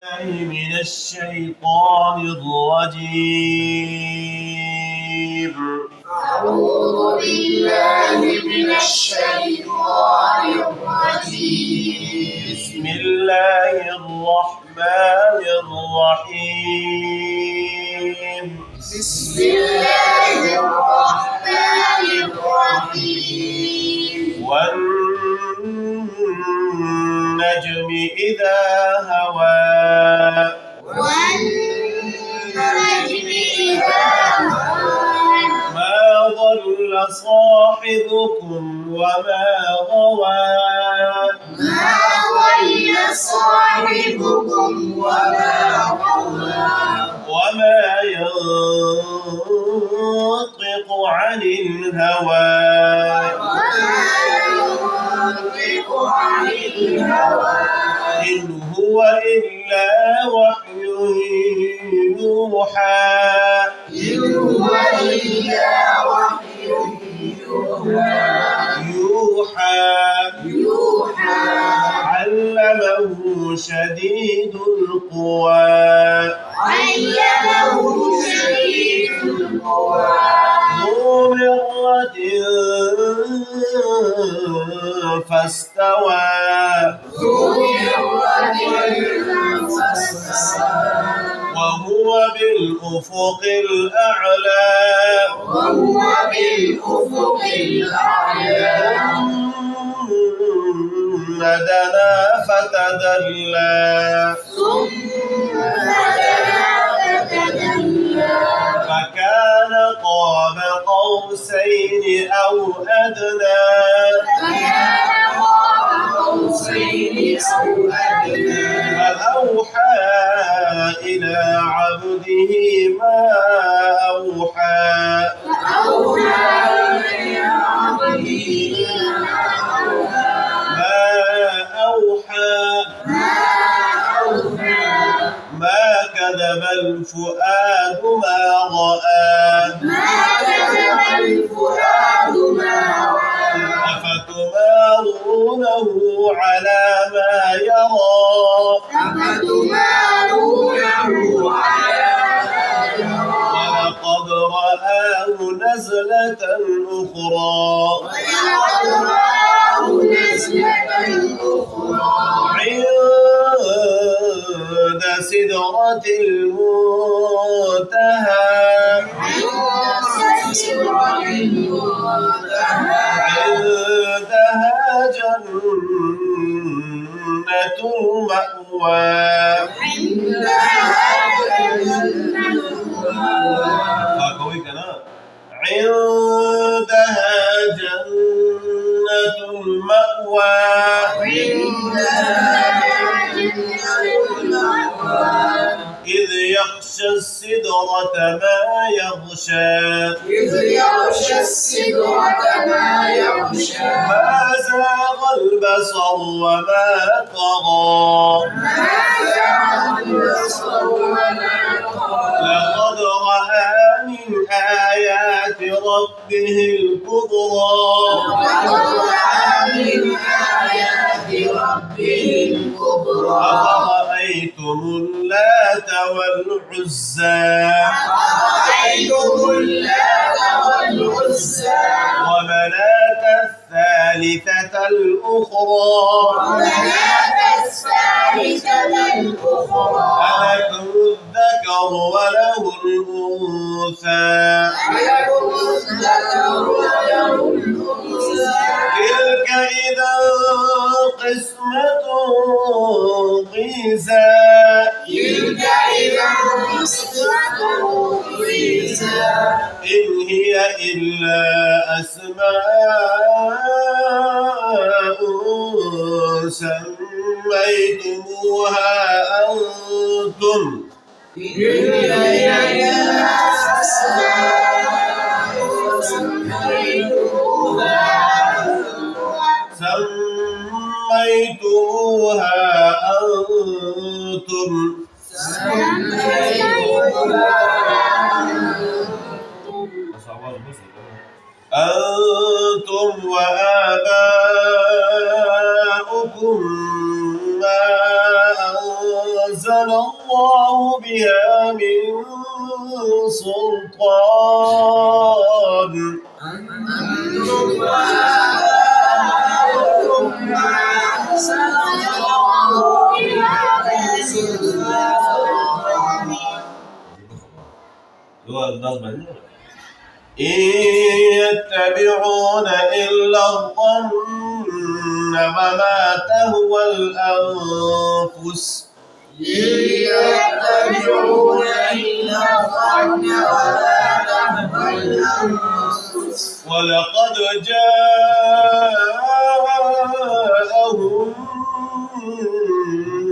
من الشيطان الرجيم. أعوذ بالله من الشيطان الرجيم. بسم الله الرحمن الرحيم. بسم الله الرحمن الرحيم. والنجم إذا هوى والنجم إذا هوى ما ضل صاحبكم وما غوى ما ضل صاحبكم وما غوى وما ينطق عن الهوى وما ينطق عن الهوى إن هو إلا وحي يوحى إن هو إلا وحي يوحى علمه شديد القوى علمه شديد القوى ذو مرة فاستوى ذو مرة فاستوى وهو بالأفق الأعلى وهو بالأفق الأعلى ثم دنا فتدلى ثم دنا فتدلى فكان قاب قوسين أو أدنى فكان قاب قوسين أو أدنى فأوحى إلى عبده ما أوحى فأوحى إلى عبده ما أوحى ما كذب الفؤاد ما رأى ما كذب الفؤاد ما رأى أفتمارونه على ما يرى أفتمارونه على ما يرى ولقد رآه نزلة أخرى ولقد رآه نزلة أخرى عند سدرة المنتهى عند سدرة المنتهى عندها جنة المأوى عندها جنة المأوى فقوي كنا عندها جنة المأوى إذ يغشى السدرة ما يغشى إذ يغشى السدرة ما يغشى ما زاغ البصر وما طغى ما زاغ البصر وما طغى لقد رأى من آيات ربه الكبرى لقد رأى من آيات ربه الكبرى أفرأيتم اللات والعزى أفرأيتم اللات والعزى ومناة الثالثة الأخرى ومناة الثالثة الأخرى ألكم الذكر وله الأنثى ألكم الذكر وله الأنثى تلك إذا قسمة ضيزى تلك إذا قسمة ضيزى إن هي إلا أسماء سميتموها أنتم سميتموها أنتم أنتم وآباؤكم ما أنزل الله بها من سلطان أنتم وآباؤكم ما أنزل الله بها من سلطان إن يتبعون إلا الظن وما تهوى الأنفس إن يتبعون إلا الظن وما تهوى الأنفس ولقد جاءهم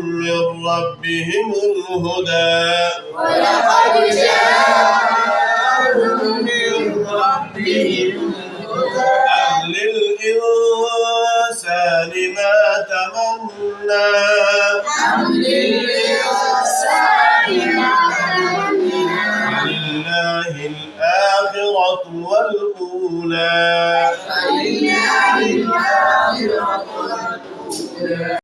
من ربهم الهدى ولقد جاءهم من ربهم الهدى أم للإنسان ما تمنى أم للإنسان ما تمنى ولله الآخرة والأولى فلله الآخرة والأولى